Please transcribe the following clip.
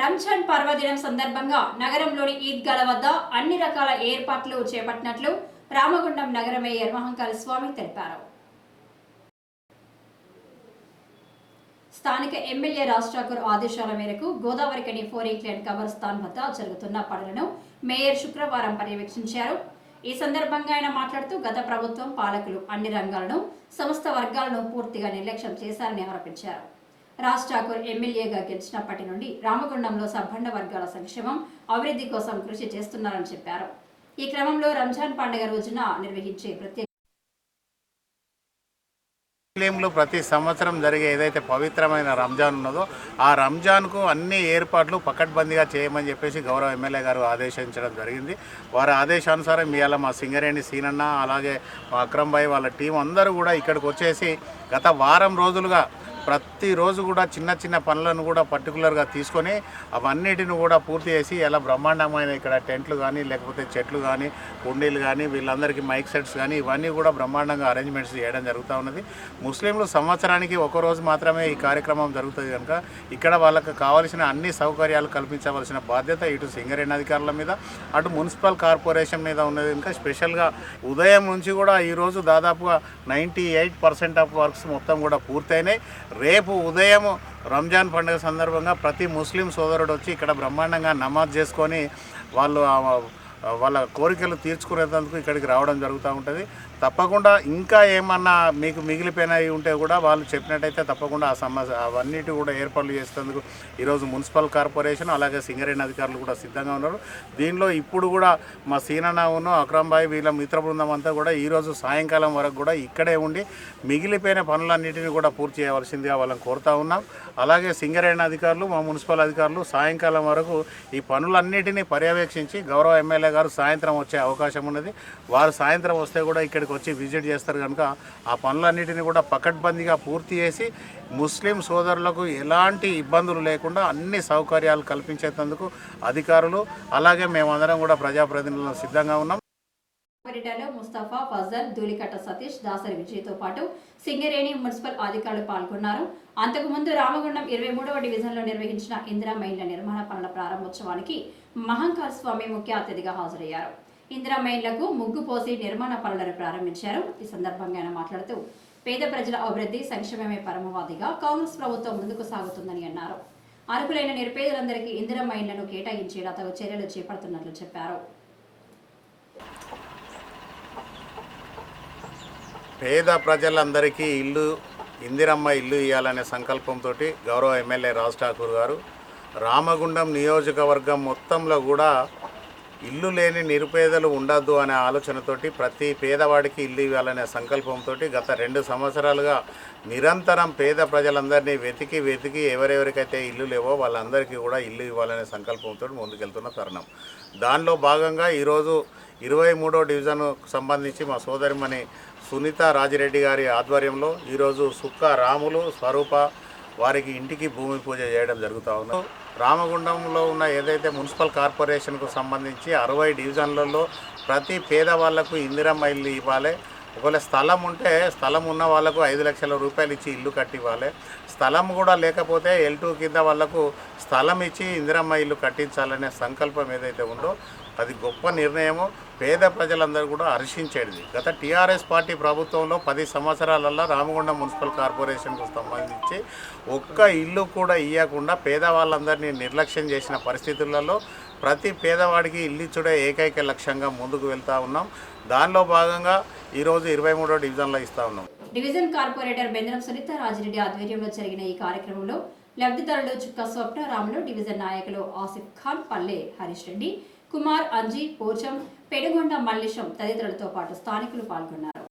రంజాన్ పర్వదినం సందర్భంగా నగరంలోని ఈద్గాల వద్ద అన్ని రకాల ఏర్పాట్లు చేపట్టినట్లు రామగుండం నగర మేయర్ మహంకాళి స్వామి తెలిపారు. స్థానిక ఎమ్మెల్యే రాజ్ ఠాకూర్ ఆదేశాల మేరకు గోదావరికని ఫోరీక్లేన్ కబర్స్థాన్ వద్ద జరుగుతున్న పనులను మేయర్ శుక్రవారం పర్యవేక్షించారు. ఈ సందర్భంగా ఆయన మాట్లాడుతూ గత ప్రభుత్వం పాలకులు అన్ని రంగాలను సమస్త వర్గాలను పూర్తిగా నిర్లక్ష్యం చేశారని ఆరోపించారు. రాజ్ ఠాకూర్ ఎమ్మెల్యేగా గెలిచినప్పటి నుండి రామగుండంలో సబ్బండ వర్గాల సంక్షేమం అభివృద్ధి కోసం కృషి చేస్తున్నారని చెప్పారు. ఈ క్రమంలో రంజాన్ పండుగ రోజున నిర్వహించే ప్రత్యేక ముస్లింలు ప్రతి సంవత్సరం జరిగే ఏదైతే పవిత్రమైన రంజాన్ ఉన్నదో ఆ రంజాన్కు అన్ని ఏర్పాట్లు పకడ్బందీగా చేయమని చెప్పేసి గౌరవ ఎమ్మెల్యే గారు ఆదేశించడం జరిగింది. వారి ఆదేశానుసారం ఇవాళ మా సింగరేణి సీనన్న అలాగే మా అక్రమ్ భాయ్ వాళ్ళ టీం అందరూ కూడా ఇక్కడికి వచ్చేసి గత వారం రోజులుగా ప్రతిరోజు కూడా చిన్న చిన్న పనులను కూడా పర్టికులర్గా తీసుకొని అవన్నిటిని కూడా పూర్తి చేసి ఇలా బ్రహ్మాండమైన ఇక్కడ టెంట్లు కానీ లేకపోతే చెట్లు కానీ కుండీలు కానీ వీళ్ళందరికీ మైక్ సెట్స్ కానీ ఇవన్నీ కూడా బ్రహ్మాండంగా అరేంజ్మెంట్స్ చేయడం జరుగుతూ ఉన్నది. ముస్లింలు సంవత్సరానికి ఒకరోజు మాత్రమే ఈ కార్యక్రమం జరుగుతుంది కనుక ఇక్కడ వాళ్ళకు కావాల్సిన అన్ని సౌకర్యాలు కల్పించవలసిన బాధ్యత ఇటు సింగరేణి అధికారుల మీద అటు మున్సిపల్ కార్పొరేషన్ మీద ఉన్నది. ఇంకా స్పెషల్గా ఉదయం నుంచి కూడా ఈరోజు దాదాపుగా 98% ఆఫ్ వర్క్స్ మొత్తం కూడా పూర్తయినాయి. రేపు ఉదయం రంజాన్ పండుగ సందర్భంగా ప్రతి ముస్లిం సోదరుడు వచ్చి ఇక్కడ బ్రహ్మాండంగా నమాజ్ చేసుకొని వాళ్ళ కోరికలు తీర్చుకునేందుకు ఇక్కడికి రావడం జరుగుతూ ఉంటుంది. తప్పకుండా ఇంకా ఏమన్నా మీకు మిగిలిపోయినవి ఉంటే కూడా వాళ్ళు చెప్పినట్టయితే తప్పకుండా ఆ సమస్య అవన్నిటి కూడా ఏర్పాట్లు చేసేందుకు ఈరోజు మున్సిపల్ కార్పొరేషన్ అలాగే సింగరేణి అధికారులు కూడా సిద్ధంగా ఉన్నారు. దీనిలో ఇప్పుడు కూడా మా సీనన్న అక్రమ్ భాయ్ వీళ్ళ మిత్ర బృందం అంతా కూడా ఈరోజు సాయంకాలం వరకు కూడా ఇక్కడే ఉండి మిగిలిపోయిన పనులన్నింటినీ కూడా పూర్తి చేయవలసిందిగా వాళ్ళని కోరుతూ ఉన్నాం. అలాగే సింగరేణి అధికారులు మా మున్సిపల్ అధికారులు సాయంకాలం వరకు ఈ పనులన్నిటినీ పర్యవేక్షించి గౌరవ ఎమ్మెల్యే గారు సాయంత్రం వచ్చే అవకాశం ఉన్నది. వారు సాయంత్రం వస్తే కూడా ఇక్కడికి వచ్చి విజిట్ చేస్తారు కనుక ఆ పనులన్నిటిని కూడా పకడ్బందీగా పూర్తి చేసి ముస్లిం సోదరులకు ఎలాంటి ఇబ్బందులు లేకుండా అన్ని సౌకర్యాలు కల్పించేందుకు అధికారులు అలాగే మేమందరం కూడా ప్రజాప్రతినిధులు సిద్ధంగా ఉన్నాం. ముస్తఫా, ఫజల్, ధూళికట్ట సతీష్, దాసరి విజయ్తో పాటు సింగరేణి మున్సిపల్ అధికారులు పాల్గొన్నారు. అంతకుముందు రామగుండం 23వ డివిజన్లో నిర్వహించిన ఇందిరా మైన్ల నిర్మాణ పనుల ప్రారంభోత్సవానికి మహంకాళి స్వామి ముఖ్య అతిథిగా హాజరయ్యారు. ఇందిరా మైన్లకు ముగ్గు పోసి నిర్మాణ పనులను ప్రారంభించారు. ఈ సందర్భంగా ఆయన మాట్లాడుతూ పేద ప్రజల అభివృద్ధి సంక్షేమమే పరమవాదిగా కాంగ్రెస్ ప్రభుత్వం ముందుకు సాగుతుందని అన్నారు. అర్హులైన నిరుపేదలందరికీ ఇందిరా మైన్లను కేటాయించేలా తగు చర్యలు చేపడుతున్నట్లు చెప్పారు. పేద ప్రజలందరికీ ఇందిరమ్మ ఇల్లు ఇవ్వాలనే సంకల్పంతో గౌరవ ఎమ్మెల్యే రాజ్ ఠాకూర్ గారు రామగుండం నియోజకవర్గం మొత్తంలో కూడా ఇల్లు లేని నిరుపేదలు ఉండద్దు అనే ఆలోచనతోటి ప్రతి పేదవాడికి ఇల్లు ఇవ్వాలనే సంకల్పంతో గత 2 సంవత్సరాలుగా నిరంతరం పేద ప్రజలందరినీ వెతికి ఎవరెవరికైతే ఇల్లు లేవో వాళ్ళందరికీ కూడా ఇల్లు ఇవ్వాలనే సంకల్పంతో ముందుకెళ్తున్న తరుణం. దానిలో భాగంగా ఈరోజు 23వ డివిజన్కు సంబంధించి మా సోదరిమణి సునీత రాజిరెడ్డి గారి ఆధ్వర్యంలో ఈరోజు సుక్క రాములు స్వరూప వారికి ఇంటికి భూమి పూజ చేయడం జరుగుతూ ఉంది. రామగుండంలో ఉన్న ఏదైతే మున్సిపల్ కార్పొరేషన్కు సంబంధించి 60 డివిజన్లలో ప్రతి పేదవాళ్లకు ఇందిరమ్మ ఇల్లు ఇవ్వాలి. ఒకవేళ స్థలం ఉంటే స్థలం ఉన్న వాళ్ళకు 5 లక్షల రూపాయలు ఇచ్చి ఇల్లు కట్టివ్వాలి. స్థలం కూడా లేకపోతే L2 కింద వాళ్లకు స్థలం ఇచ్చి ఇందిరమ్మ ఇల్లు కట్టించాలనే సంకల్పం ఏదైతే ఉందో అది గొప్ప నిర్ణయము. పేద ప్రజలందరూ కూడా హర్షించేది. గత టీఆర్ఎస్ పార్టీ ప్రభుత్వంలో 10 సంవత్సరాలలో రామగుండం మున్సిపల్ కార్పొరేషన్కు సంబంధించి ఒక్క ఇల్లు కూడా ఇవ్వకుండా పేదవాళ్ళందరినీ నిర్లక్ష్యం చేసిన పరిస్థితులలో ప్రతి పేదవాడికి ఇల్లు ఇచ్చుడే ఏకైక లక్ష్యంగా ముందుకు వెళ్తూ ఉన్నాం. దానిలో భాగంగా ఈరోజు 23వ డివిజన్లో ఇస్తూ ఉన్నాం. డివిజన్ కార్పొరేటర్ బెందరం సునీత రాజిరెడ్డి ఆధ్వర్యంలో జరిగిన ఈ కార్యక్రమంలో లబ్ధిదారులు చుక్క స్వప్నరాములు, డివిజన్ నాయకులు ఆసిఫ్ ఖాన్, పల్లె హరీష్ రెడ్డి, కుమార్, అంజీ, పోచం, పెనుగొండ మల్లేశం తదితరులతో పాటు స్థానికులు పాల్గొన్నారు.